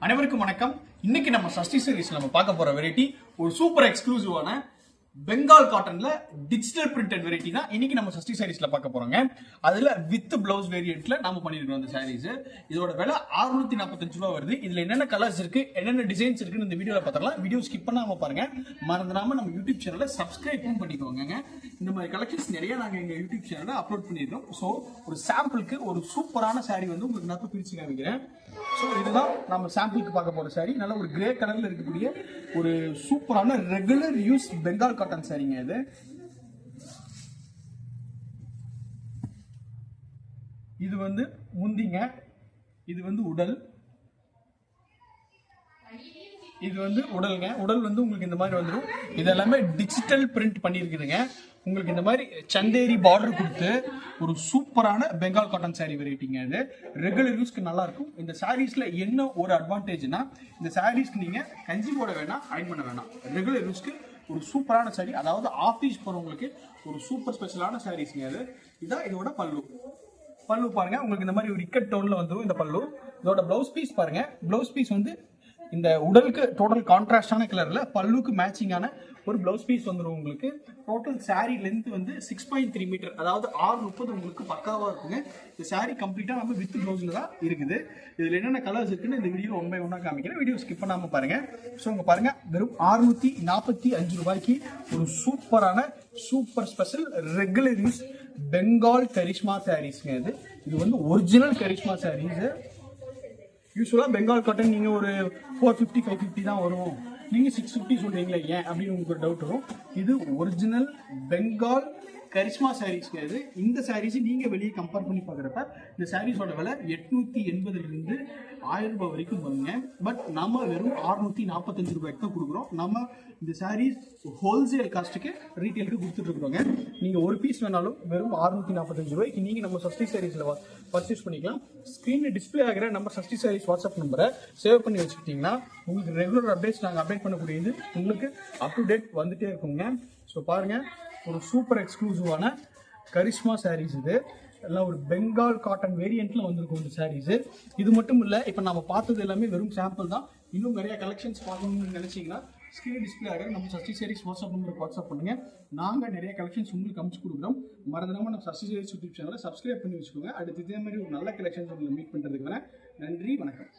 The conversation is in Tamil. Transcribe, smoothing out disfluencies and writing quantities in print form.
அனைவருக்கும் வணக்கம். இன்னைக்கு நம்ம சஷ்டி சீரிஸ்ல நம்ம பார்க்க போற வெரைட்டி ஒரு சூப்பர் எக்ஸ்க்ளூசிவான பெங்கால் காட்டன்ல டிஜிட்டல் பிரிண்டட் வெரைட்டி தான் இன்னைக்கு நம்ம சஷ்டி சாரீஸ்ல பார்க்க போறோங்க. அதுல வித் பிளவுஸ் வேரியன்ட்ல நாம பண்ணிருக்கோம் அந்த சாரீஸ். இதோட விலை 645 ரூபாய் வருது. இதுல என்னென்ன கலர்ஸ் இருக்கு, என்னென்ன டிசைன்ஸ் இருக்குன்னு இந்த வீடியோல பார்த்தலாம். வீடியோ ஸ்கிப் பண்ணாம பாருங்க. மறந்துடாம நம்ம யூடியூப் சேனலை சப்ஸ்கிரைபும் பண்ணிக்கோங்க. இந்த மாதிரி கலெக்ஷன்ஸ் நிறைய நாங்க எங்க யூடியூப் சேனல்ல அப்லோட் பண்ணிருக்கோம். ஸோ ஒரு சாம்பிளுக்கு ஒரு சூப்பரான சாரீ வந்து உங்களுக்கு நான் பிரிச்சு காமிக்கிறேன். ஸோ இதுதான் நம்ம சாம்பிளுக்கு பார்க்க போற சாரீ. நல்ல ஒரு கிரே கலர்ல இருக்கக்கூடிய ஒரு சூப்பரான ரெகுலர் யூஸ் பெங்கால் காட்டன் சாரீங்க. இது வந்து முந்திங்க, இது வந்து உடல், இது வந்து உடலுங்க. உடல் வந்து உங்களுக்கு இந்த மாதிரி வந்துடும். இது எல்லாமே டிஜிட்டல் பிரிண்ட் பண்ணியிருக்குதுங்க. உங்களுக்கு இந்த மாதிரி சந்தேரி பார்டர் கொடுத்து ஒரு சூப்பரான பெங்கால் காட்டன் சாரீ வெரைட்டிங்க. இது ரெகுலர் யூஸ்க்கு நல்லா இருக்கும். இந்த சாரீஸ்ல என்ன ஒரு அட்வான்டேஜ்னா, இந்த சாரீஸ்க்கு நீங்க கஞ்சி போட வேணாம், அயன் பண்ண வேணாம். ரெகுலர் யூஸ்க்கு ஒரு சூப்பரான சாரீ, அதாவது ஆஃபீஸ் போறவங்களுக்கு ஒரு சூப்பர் ஸ்பெஷலான சாரீஸ்ங்க. அது இதான் இதோட பல்லு. பல்லு பாருங்க, உங்களுக்கு இந்த மாதிரி ஒரு இக்கட் டோன்ல வந்துடும் இந்த பல்லு. இதோட பிளவுஸ் பீஸ் பாருங்க. பிளவுஸ் பீஸ் வந்து இந்த உடலுக்கு டோட்டல் கான்ட்ராஸ்டான கலர்ல பல்லுக்கு மேட்சிங்கான ஒரு பிளவுஸ் பீஸ் வந்துடும். உங்களுக்கு டோட்டல் சாரீ லென்த் வந்து 6.3 மீட்டர், அதாவது 630 உங்களுக்கு பக்காவா இருக்குங்க. இந்த சாரீ கம்ப்ளீட்டா நம்ம வித் பிளவுஸ்ல தான் இருக்குது. இதுல என்னென்ன கலர்ஸ் இருக்குன்னு இந்த வீடியோ ஒன் பை ஒன்னா காமிக்கிறேன். வீடியோ ஸ்கிப் பண்ணாம பாருங்க. ஸோ உங்க பாருங்க, வெறும் 645 ரூபாய்க்கு ஒரு சூப்பரான super special regular use Bengal Karishma சாரீஸ்ங்க. இது வந்து ஒரிஜினல் கரிஷ்மா சாரீஸ். யூஸ்வலா பெங்கால் காட்டன் நீங்க ஒரு 450 550 தான் வரும். நீங்க 650 சொல்றீங்களா ஏன் அப்படின்னு உங்களுக்கு ஒரு டவுட் வரும். இது ஒரிஜினல் பெங்கால் கரிஷ்மா சாரீஸ்க்கு. இந்த சாரீஸ் நீங்க வெளியே கம்பேர் பண்ணி பாக்குறப்ப இந்த சாரீஸோட விலை 880 இருந்து 1000 ரூபாய் வரைக்கும் வருங்க. பட் நம்ம வெறும் 645 ரூபாய்க்கு தான் கொடுக்குறோம். நம்ம இந்த சாரீஸ் ஹோல்சேல் காஸ்ட்டுக்கு ரீட்டைலுக்கு கொடுத்துட்டு இருக்கிறோங்க. நீங்க ஒரு பீஸ் வேணாலும் வெறும் 645 ரூபாய்க்கு நீங்க நம்ம சஷ்டி சாரீஸ்ல பர்ச்சேஸ் பண்ணிக்கலாம். ஸ்கிரீன்ல டிஸ்பிளே ஆகிற நம்ம சஷ்டி சாரீஸ் வாட்ஸ்அப் நம்பரை சேவ் பண்ணி வச்சுக்கிட்டீங்கன்னா உங்களுக்கு ரெகுலர் அப்டேட்ஸ் நாங்கள் அப்டேட் பண்ணக்கூடியது உங்களுக்கு அப் டு டேட் வந்துட்டே இருக்குங்க. ஸோ பாருங்க, ஒரு சூப்பர் எக்ஸ்க்ளூசிவான கரிஷ்மா சாரீஸ். இது எல்லாம் ஒரு பெங்கால் காட்டன் வேரியன்ட்ல வந்திருக்கும் இந்த சாரீஸ். இது மட்டும் இல்லை, இப்போ நம்ம பார்த்தது எல்லாமே வெறும் சாம்பிள் தான். இன்னும் நிறைய கலெக்ஷன்ஸ் பார்க்கணும்னு நினைச்சீங்கன்னா ஸ்கிரீன் டிஸ்பிளே ஆகிற நம்ம சஷ்டி சாரீஸ் வாட்ஸ்அப் நம்பருக்கு வாட்ஸ்அப் பண்ணுங்க. நாங்கள் நிறைய கலெக்ஷன்ஸ் உங்களுக்கு அனுப்பிச்சு கொடுக்குறோம். மறந்துடாம நம்ம சஷ்டி சாரீஸ் யூடியூப் சேனலை சப்ஸ்கிரைப் பண்ணி வச்சுக்கோங்க. அடுத்து இதே மாதிரி ஒரு நல்ல கலெக்ஷன்ஸ் உங்களை மீட் பண்ணுறதுக்கு வரேன். நன்றி, வணக்கம்.